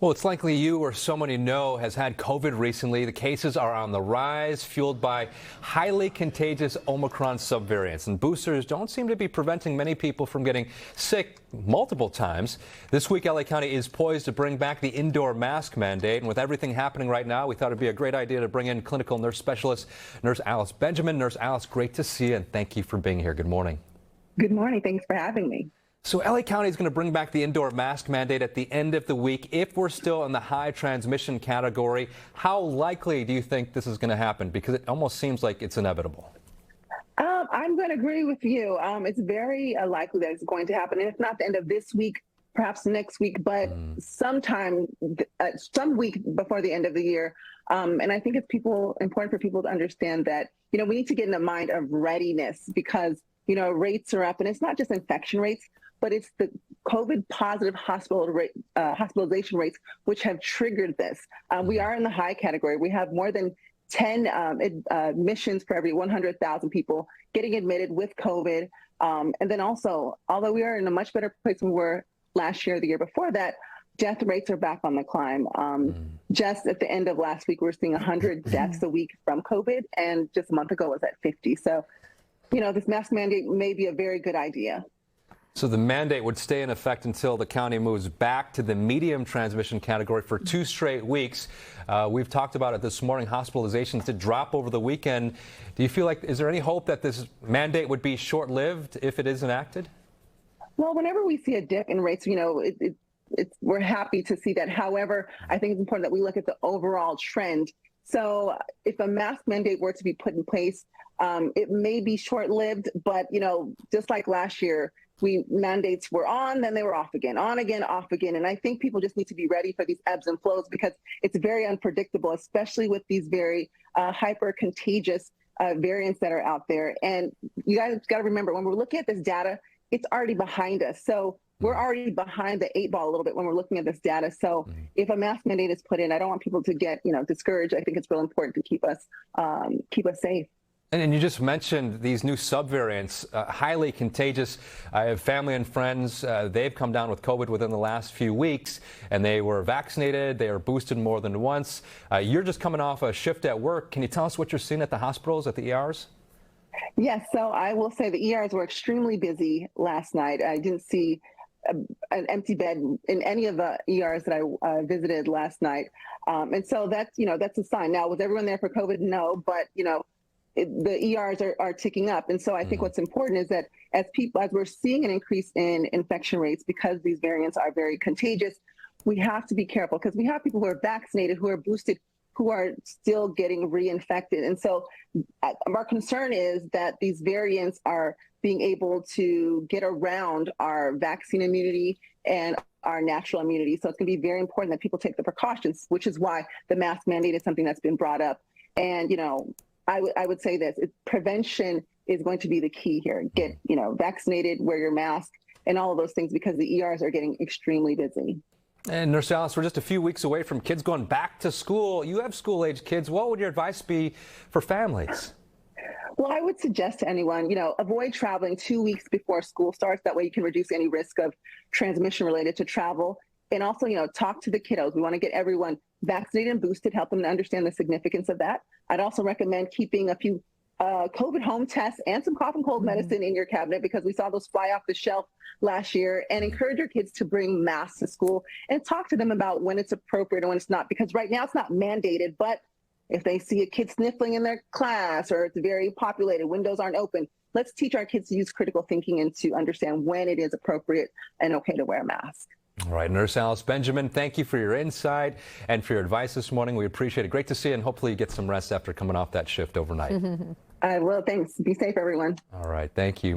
Well, it's likely you or someone you know has had COVID recently. The cases are on the rise, fueled by highly contagious Omicron subvariants. And boosters don't seem to be preventing many people from getting sick multiple times. This week, LA County is poised to bring back the indoor mask mandate. And with everything happening right now, we thought it'd be a great idea to bring in clinical nurse specialist, Nurse Alice Benjamin. Nurse Alice, great to see you, and thank you for being here. Good morning. Good morning. Thanks for having me. So LA County is going to bring back the indoor mask mandate at the end of the week. If we're still in the high transmission category, how likely do you think this is going to happen? Because it almost seems like it's inevitable. I'm going to agree with you. It's very likely that it's going to happen. And if not the end of this week, perhaps next week, but sometime, some week before the end of the year. And I think it's important for people to understand that, we need to get in the mind of readiness because, rates are up, and it's not just infection rates, but it's the COVID positive hospitalization rates, which have triggered this. We are in the high category. We have more than 10 admissions for every 100,000 people getting admitted with COVID. And then also, although we are in a much better place than we were last year or the year before that, death rates are back on the climb. Just at the end of last week, we're seeing 100 deaths a week from COVID, and just a month ago was at 50. So, this mask mandate may be a very good idea. So the mandate would stay in effect until the county moves back to the medium transmission category for 2 straight weeks. We've talked about it this morning. Hospitalizations did drop over the weekend. Do you feel like, is there any hope that this mandate would be short-lived if it is enacted? Well, whenever we see a dip in rates, we're happy to see that. However, I think it's important that we look at the overall trend. So if a mask mandate were to be put in place, it may be short-lived, but, just like last year, mandates were on, then they were off again, on again, off again. And I think people just need to be ready for these ebbs and flows because it's very unpredictable, especially with these very hyper contagious variants that are out there. And you guys got to remember, when we're looking at this data, it's already behind us. So we're already behind the 8 ball a little bit when we're looking at this data. So if a mask mandate is put in, I don't want people to get, discouraged. I think it's real important to keep us safe. And you just mentioned these new subvariants, highly contagious. I have family and friends. They've come down with COVID within the last few weeks, and they were vaccinated. They are boosted more than once. You're just coming off a shift at work. Can you tell us what you're seeing at the hospitals, at the ERs? Yes. So I will say the ERs were extremely busy last night. I didn't see an empty bed in any of the ERs that I visited last night. And so that's a sign. Now, was everyone there for COVID? No, but, the ERs are ticking up. And so I think what's important is that as we're seeing an increase in infection rates because these variants are very contagious, we have to be careful because we have people who are vaccinated, who are boosted, who are still getting reinfected. And so our concern is that these variants are being able to get around our vaccine immunity and our natural immunity. So it's going to be very important that people take the precautions, which is why the mask mandate is something that's been brought up. And, I would say this, prevention is going to be the key here. Get, vaccinated, wear your mask, and all of those things because the ERs are getting extremely busy. And Nurse Alice, we're just a few weeks away from kids going back to school. You have school-age kids. What would your advice be for families? Well, I would suggest to anyone, avoid traveling 2 weeks before school starts. That way you can reduce any risk of transmission related to travel. And also, talk to the kiddos. We want to get everyone vaccinated and boosted, help them to understand the significance of that. I'd also recommend keeping a few COVID home tests and some cough and cold medicine in your cabinet because we saw those fly off the shelf last year, and encourage your kids to bring masks to school and talk to them about when it's appropriate and when it's not, because right now it's not mandated, but if they see a kid sniffling in their class or it's very populated, windows aren't open, let's teach our kids to use critical thinking and to understand when it is appropriate and okay to wear a mask. All right, Nurse Alice Benjamin, thank you for your insight and for your advice this morning. We appreciate it. Great to see you, and hopefully you get some rest after coming off that shift overnight. I will. Thanks. Be safe, everyone. All right. Thank you.